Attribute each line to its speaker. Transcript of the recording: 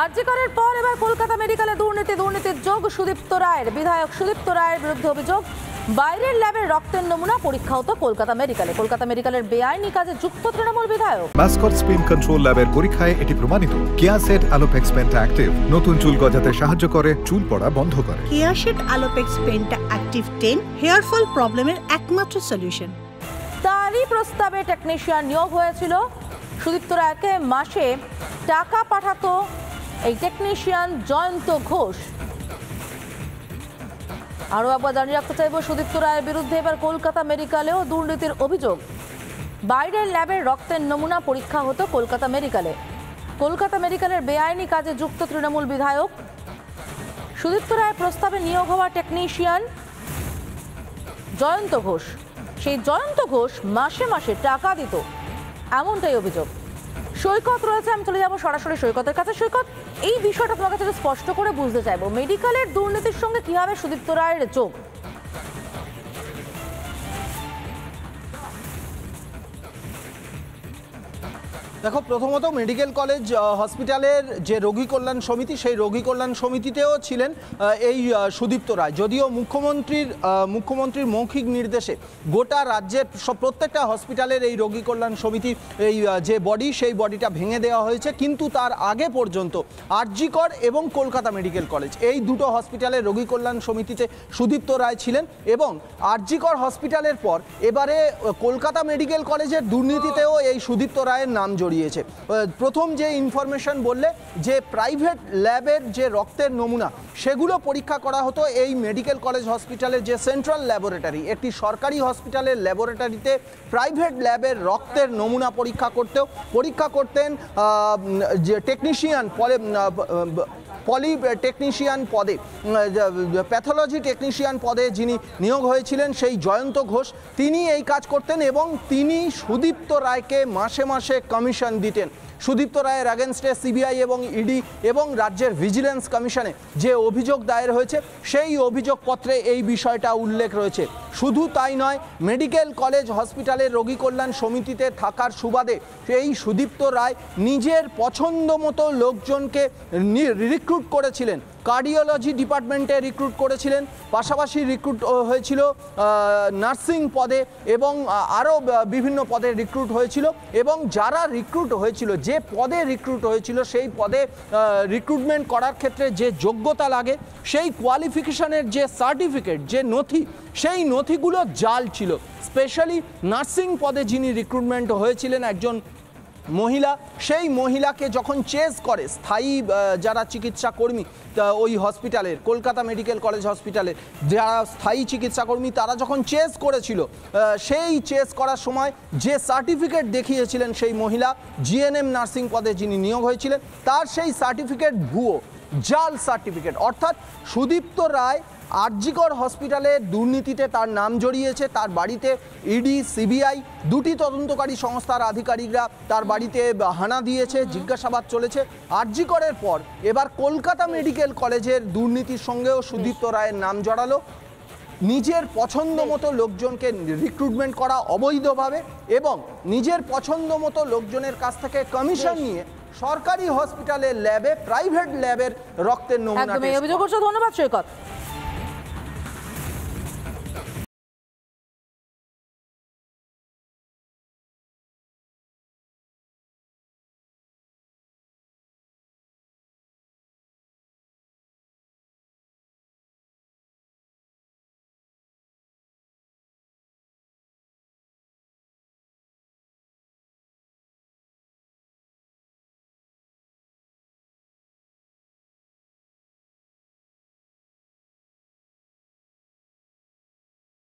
Speaker 1: আরজিকরের পর এবার কলকাতা মেডিকেলে দুর্নীতির যোগ সুদীপ্ত রায়ের। বিধায়ক সুদীপ্ত রায়ের বিরুদ্ধে অভিযোগ, বাইরের ল্যাবের রক্তের নমুনা পরীক্ষা হতো কলকাতা মেডিকেলের বেআইনি কাজে যুক্ত তৃণমূল বিধায়ক।
Speaker 2: মাসকট স্পিন কন্ট্রোল ল্যাবের পরীক্ষায় এটি প্রমাণিত। কেয়াসেট আলোপেক্স পেন্টা অ্যাক্টিভ নতুন চুল গজাতে সাহায্য করে, চুল পড়া বন্ধ করে।
Speaker 3: Keya Seth Alopex penta active 10 hair fall প্রবলেমের একমাত্র সলিউশন।
Speaker 1: তারই প্রস্তাবে টেকনিশিয়ান নিয়োগ হয়েছিল। সুদীপ্ত রায়কে মাসে টাকা পাঠাতো এই টেকনিশিয়ান জয়ন্ত ঘোষ। আরও একবার জানিয়ে রাখতে চাইব, সুদীপ্ত রায়ের বিরুদ্ধে এবার কলকাতা মেডিকেলেও দুর্নীতির অভিযোগ। বাইরের ল্যাবের রক্তের নমুনা পরীক্ষা হতো কলকাতা মেডিকেলের বেআইনি কাজে যুক্ত তৃণমূল বিধায়ক। সুদীপ্ত রায়ের প্রস্তাবে নিয়োগ হওয়া টেকনিশিয়ান জয়ন্ত ঘোষ, সেই জয়ন্ত ঘোষ মাসে মাসে টাকা দিত, এমনটাই অভিযোগ। সৈকত রয়েছে, আমি চলে যাবো সরাসরি সৈকতের কাছে। সৈকত, এই বিষয়টা তোমার কাছে স্পষ্ট করে বুঝতে চাইবো, মেডিকেলের দুর্নীতির সঙ্গে কিভাবে সুদীপ্ত রায়ের যোগ?
Speaker 4: দেখো, প্রথমত মেডিকেল কলেজ হসপিটালের যে রোগী কল্যাণ সমিতি, সেই রোগী কল্যাণ সমিতিতেও ছিলেন এই সুদীপ্ত রায়। যদিও মুখ্যমন্ত্রীর মৌখিক নির্দেশে গোটা রাজ্যের প্রত্যেকটা হসপিটালের এই রোগী কল্যাণ সমিতি, এই যে বডি, সেই বডিটা ভেঙে দেওয়া হয়েছে, কিন্তু তার আগে পর্যন্ত আরজিকর এবং কলকাতা মেডিকেল কলেজ, এই দুটো হসপিটালের রোগী কল্যাণ সমিতিতে সুদীপ্ত রায় ছিলেন। এবং আরজিকর হসপিটালের পর এবারে কলকাতা মেডিকেল কলেজের দুর্নীতিতেও এই সুদীপ্ত রায়ের নাম জড়িয়েছে। প্রথম যে ইনফরমেশন বললে যে প্রাইভেট ল্যাবের যে রক্তের নমুনা, সেগুলো পরীক্ষা করা হতো এই মেডিকেল কলেজ হসপিটালের যে সেন্ট্রাল ল্যাবরেটরি, একটি সরকারি হসপিটালের ল্যাবরেটরিতে প্রাইভেট ল্যাবের রক্তের নমুনা পরীক্ষা করতেন যে টেকনিশিয়ান টেকনিশিয়ান পদে, প্যাথোলজি টেকনিশিয়ান পদে যিনি নিয়োগ হয়েছিলেন, সেই জয়ন্ত ঘোষ, তিনি এই কাজ করতেন এবং তিনি সুদীপ্ত রায়কে মাসে মাসে কমিশন দিতেন। সুদীপ্ত রায়ের অ্যাগেনস্টে সিবিআই এবং ইডি এবং রাজ্যের ভিজিলেন্স কমিশনে যে অভিযোগ দায়ের হয়েছে, সেই অভিযোগপত্রে এই বিষয়টা উল্লেখ রয়েছে। শুধু তাই নয়, মেডিকেল কলেজ হসপিটালের রোগী কল্যাণ সমিতিতে থাকার সুবাদে এই সুদীপ্ত রায় নিজের পছন্দ মতো লোকজনকে রিক্রুট করেছিলেন। কার্ডিওলজি ডিপার্টমেন্টে রিক্রুট করেছিলেন, পাশাপাশি রিক্রুট হয়েছিল নার্সিং পদে এবং আরও বিভিন্ন পদে রিক্রুট হয়েছিল। এবং যারা রিক্রুট হয়েছিল, যে পদে রিক্রুট হয়েছিল, সেই পদে রিক্রুটমেন্ট করার ক্ষেত্রে যে যোগ্যতা লাগে, সেই কোয়ালিফিকেশনের যে সার্টিফিকেট, যে নথি, সেই নথিগুলো জাল ছিল। স্পেশালি নার্সিং পদে যিনি রিক্রুটমেন্ট হয়েছিলেন, একজন মহিলা, সেই মহিলাকে যখন চেস করে স্থায়ী যারা চিকিৎসা কর্মী ওই হসপিটালের, কলকাতা মেডিকেল কলেজ হসপিটালের যারা স্থায়ী চিকিৎসা কর্মী, তারা যখন চেস করেছিল, সেই চেস করার সময় যে সার্টিফিকেট দেখিয়েছিলেন সেই মহিলা, জিএনএম নার্সিং পদে যিনি নিয়োগ হয়েছিলেন, তার সেই সার্টিফিকেট ভুয়ো, জাল সার্টিফিকেট। অর্থাৎ সুদীপ্ত রায় আরজিকর হসপিটালের দুর্নীতিতে তার নাম জড়িয়েছে। তার বাড়িতে ইডি, সিবিআই, দুটি তদন্তকারী সংস্থার আধিকারিকরা তার বাড়িতে হানা দিয়েছে, জিজ্ঞাসাবাদ চলেছে। আরজিকরের পর এবার কলকাতা মেডিকেল কলেজের দুর্নীতির সঙ্গেও সুদীপ্ত রায়ের নাম জড়ালো। নিজের পছন্দ মতো লোকজনকে রিক্রুটমেন্ট করা অবৈধভাবে এবং নিজের পছন্দ মতো লোকজনের কাছ থেকে কমিশন নিয়ে সরকারি হসপিটালের ল্যাবে, প্রাইভেট ল্যাবের রক্তের নমুনা।
Speaker 1: ধন্যবাদ সৈকত।